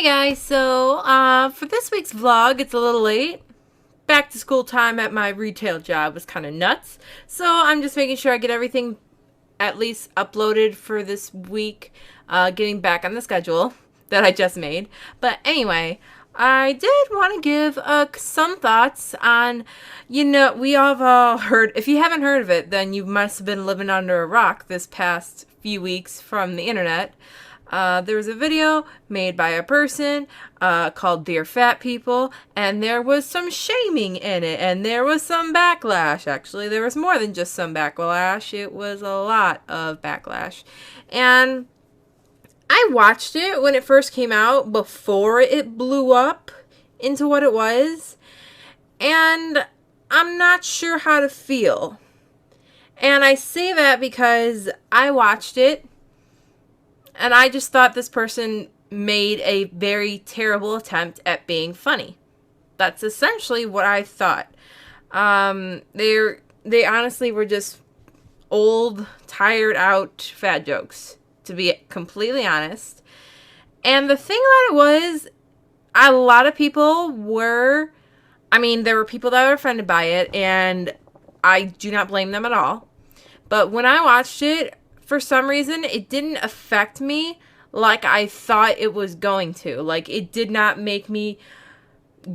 Guys, so for this week's vlog, it's a little late. Back to school time at my retail job was kind of nuts. So I'm just making sure I get everything at least uploaded for this week, getting back on the schedule that I just made. But anyway, I did want to give some thoughts on, we have all heard, if you haven't heard of it, then you must have been living under a rock this past few weeks from the internet. There was a video made by a person called Dear Fat People, and there was some shaming in it, and there was some backlash. Actually, there was more than just some backlash. It was a lot of backlash. And I watched it when it first came out, before it blew up into what it was, and I'm not sure how to feel. And I say that because I watched it, and I just thought this person made a very terrible attempt at being funny. That's essentially what I thought. They honestly were just old, tired out fat jokes, to be completely honest. And the thing about it was, a lot of people were, there were people that were offended by it, and I do not blame them at all. But when I watched it, for some reason, it didn't affect me like I thought it was going to. Like, it did not make me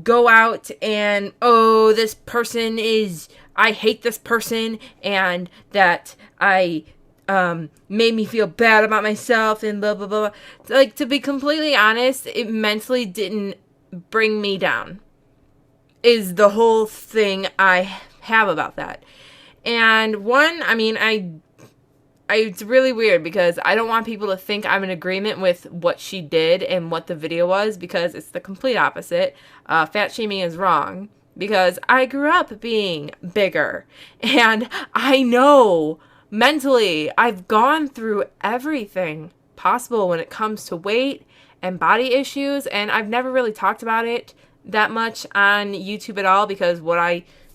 go out and, oh, this person is, I hate this person, and that made me feel bad about myself, and blah, blah, blah. Like, to be completely honest, it mentally didn't bring me down, is the whole thing I have about that. And one, it's really weird because I don't want people to think I'm in agreement with what she did and what the video was, because it's the complete opposite. Fat shaming is wrong, because I grew up being bigger, and I know mentally I've gone through everything possible when it comes to weight and body issues, and I've never really talked about it that much on YouTube at all, because look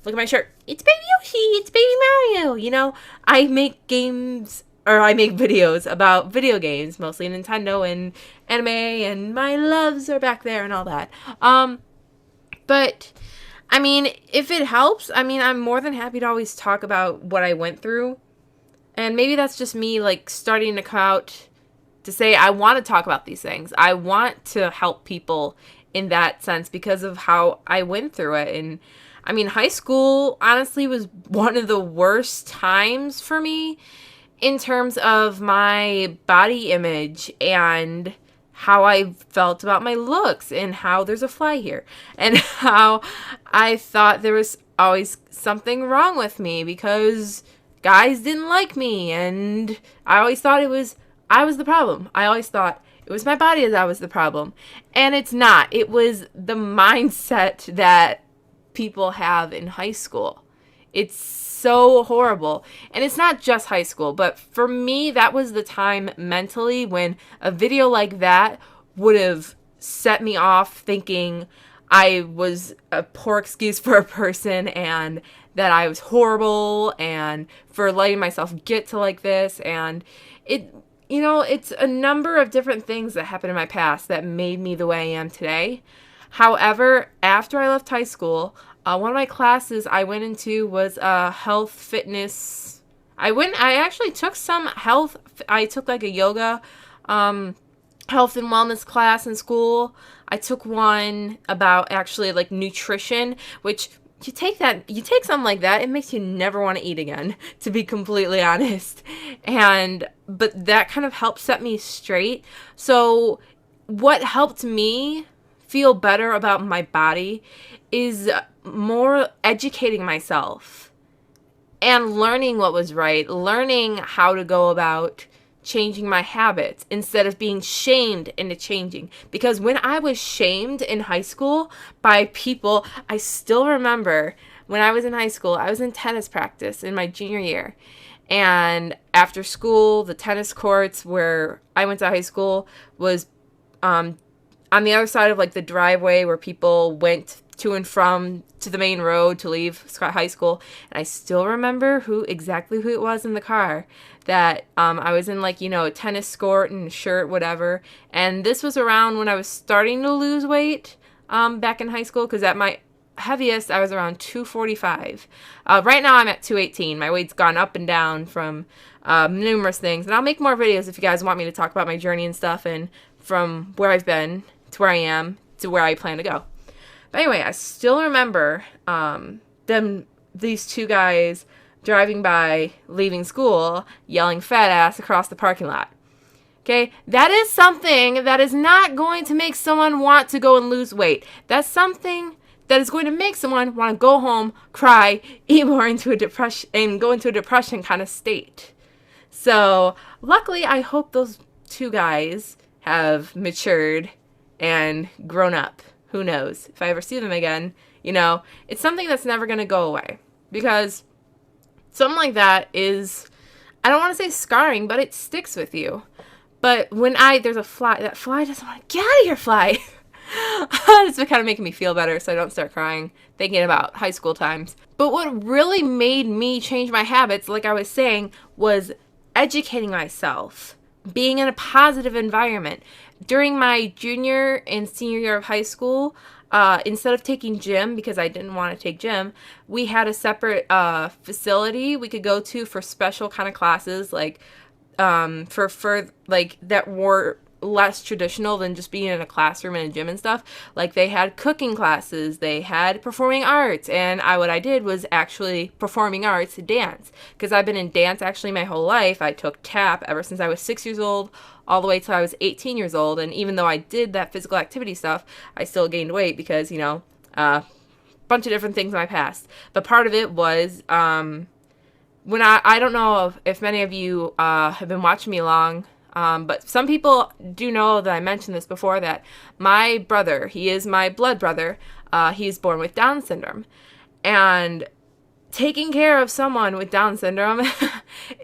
at my shirt, it's Baby Yoshi, it's Baby Mario, I make videos about video games, mostly Nintendo and anime, and my loves are back there and all that. But, if it helps, I'm more than happy to always talk about what I went through. And maybe that's just me, starting to come out to say I want to talk about these things. I want to help people in that sense because of how I went through it. And, high school, honestly, was one of the worst times for me in terms of my body image and how I felt about my looks, and how there's a fly here, and how I thought there was always something wrong with me because guys didn't like me, and I always thought I was the problem. I always thought it was my body that was the problem, and it's not. It was the mindset that people have in high school. It's so horrible. And it's not just high school, but for me, that was the time mentally when a video like that would have set me off thinking I was a poor excuse for a person, and that I was horrible, and for letting myself get to like this. And it's a number of different things that happened in my past that made me the way I am today. However, after I left high school, one of my classes I went into was health, fitness. I actually took some health. I took a yoga, health and wellness class in school. I took one about actually nutrition, which you take something like that, it makes you never want to eat again, to be completely honest. But that kind of helped set me straight. So what helped me feel better about my body is more educating myself and learning what was right, learning how to go about changing my habits instead of being shamed into changing. Because when I was shamed in high school by people, I still remember when I was in high school, I was in tennis practice in my junior year. And after school, the tennis courts where I went to high school was on the other side of the driveway where people went to and from to the main road to leave Scott High School. And I still remember exactly who it was in the car that I was in, like, you know, a tennis skirt and shirt, whatever. And this was around when I was starting to lose weight back in high school, because at my heaviest I was around 245. Right now I'm at 218. My weight's gone up and down from numerous things. And I'll make more videos if you guys want me to talk about my journey and stuff, and from where I've been to where I am to where I plan to go. But anyway, I still remember these two guys driving by, leaving school, yelling fat ass across the parking lot. Okay, that is something that is not going to make someone want to go and lose weight. That's something that is going to make someone want to go home, cry, eat more into a depression, and go into a depression kind of state. So luckily, I hope those two guys have matured and grown up. Who knows? If I ever see them again, you know, it's something that's never going to go away. Because something like that is, I don't want to say scarring, but it sticks with you. But when there's a fly, that fly doesn't want to get out of here, fly. It's kind of making me feel better so I don't start crying thinking about high school times. But what really made me change my habits, like I was saying, was educating myself, being in a positive environment. During my junior and senior year of high school, instead of taking gym, because I didn't want to take gym, we had a separate facility we could go to for special kind of classes, like for like that were less traditional than just being in a classroom and a gym and stuff. Like they had cooking classes, they had performing arts, and what I did was actually performing arts, dance, because I've been in dance actually my whole life. I took tap ever since I was 6 years old all the way till I was 18 years old, and even though I did that physical activity stuff, I still gained weight because, you know, bunch of different things in my past. But part of it was when I don't know if many of you have been watching me long, but some people do know that I mentioned this before, that my brother, he is my blood brother, he's born with Down syndrome. And taking care of someone with Down syndrome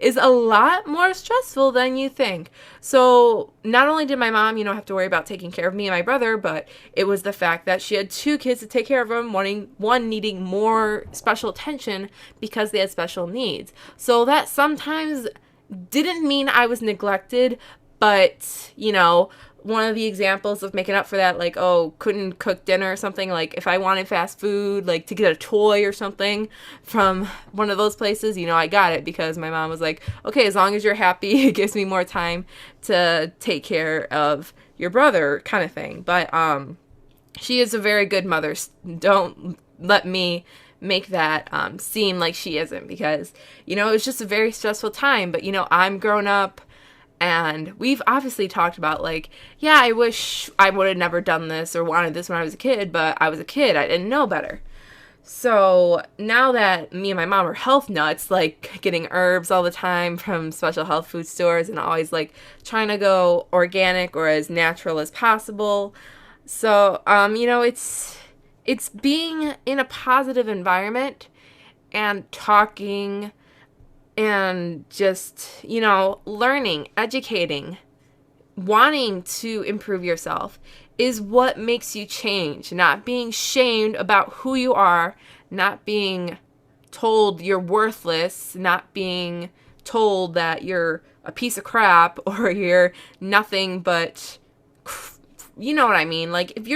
is a lot more stressful than you think. So not only did my mom, you know, have to worry about taking care of me and my brother, but it was the fact that she had two kids to take care of them, one needing more special attention because they had special needs. So that sometimes didn't mean I was neglected, but, you know, one of the examples of making up for that, like, oh, couldn't cook dinner or something, like if I wanted fast food, like to get a toy or something from one of those places, you know, I got it because my mom was like, okay, as long as you're happy, it gives me more time to take care of your brother, kind of thing. But she is a very good mother. Don't let me make that seem like she isn't, because, you know, it was just a very stressful time. But, you know, I'm grown up, and we've obviously talked about, like, yeah, I wish I would have never done this or wanted this when I was a kid, but I was a kid. I didn't know better. So now that me and my mom are health nuts, like getting herbs all the time from special health food stores and always like trying to go organic or as natural as possible. So, you know, it's being in a positive environment and talking and just, you know, learning, educating, wanting to improve yourself is what makes you change. Not being shamed about who you are, not being told you're worthless, not being told that you're a piece of crap or you're nothing but, you know what I mean? Like, if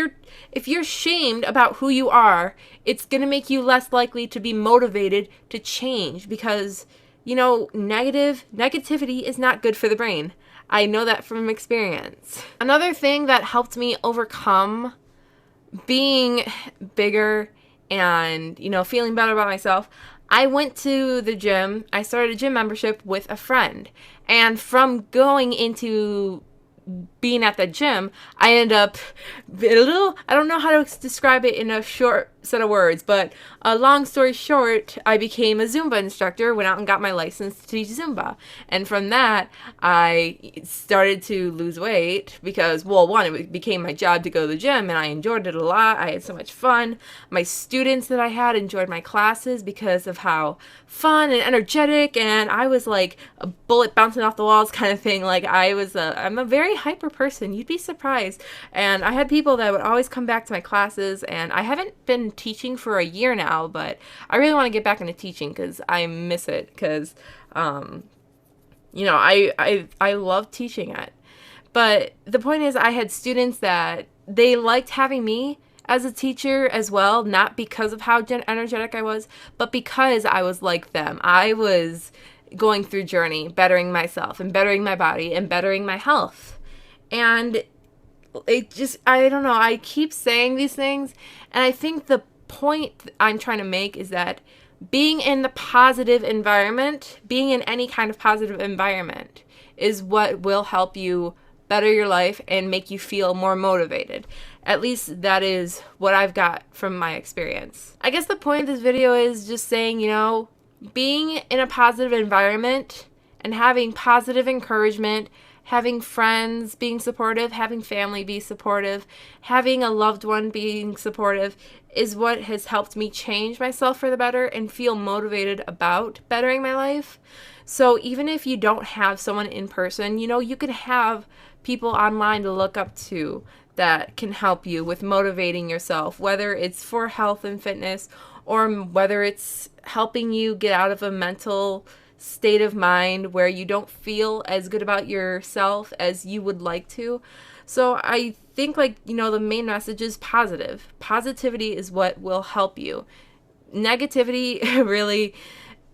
you're shamed about who you are, it's going to make you less likely to be motivated to change, because, you know, negativity is not good for the brain. I know that from experience. Another thing that helped me overcome being bigger and, you know, feeling better about myself, I went to the gym. I started a gym membership with a friend. And from going into being at the gym, I ended up I don't know how to describe it in a short set of words, but a long story short, I became a Zumba instructor, went out and got my license to teach Zumba. And from that, I started to lose weight because, well, one, it became my job to go to the gym, and I enjoyed it a lot. I had so much fun. My students that I had enjoyed my classes because of how fun and energetic, and I was like a bullet bouncing off the walls kind of thing. Like, I'm a very hyper super person. You'd be surprised. And I had people that would always come back to my classes, and I haven't been teaching for a year now, but I really want to get back into teaching because I miss it, because, you know, I love teaching it. But the point is, I had students that they liked having me as a teacher as well, not because of how energetic I was, but because I was like them. I was going through journey, bettering myself and bettering my body and bettering my health. And it just, I don't know, I keep saying these things, and I think the point I'm trying to make is that being in the positive environment, being in any kind of positive environment, is what will help you better your life and make you feel more motivated. At least that is what I've got from my experience. I guess the point of this video is just saying, you know, being in a positive environment and having positive encouragement, having friends being supportive, having family be supportive, having a loved one being supportive is what has helped me change myself for the better and feel motivated about bettering my life. So even if you don't have someone in person, you know, you can have people online to look up to that can help you with motivating yourself, whether it's for health and fitness or whether it's helping you get out of a mental state of mind where you don't feel as good about yourself as you would like to. So I think, like, you know, the main message is positive. Positivity is what will help you. Negativity really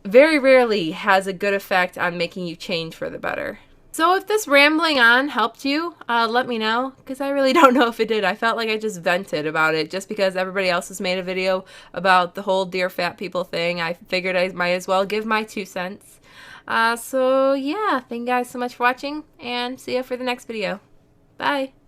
very rarely has a good effect on making you change for the better. So if this rambling on helped you, let me know, because I really don't know if it did. I felt like I just vented about it just because everybody else has made a video about the whole Dear Fat People thing. I figured I might as well give my 2 cents. So yeah, thank you guys so much for watching, and see you for the next video. Bye!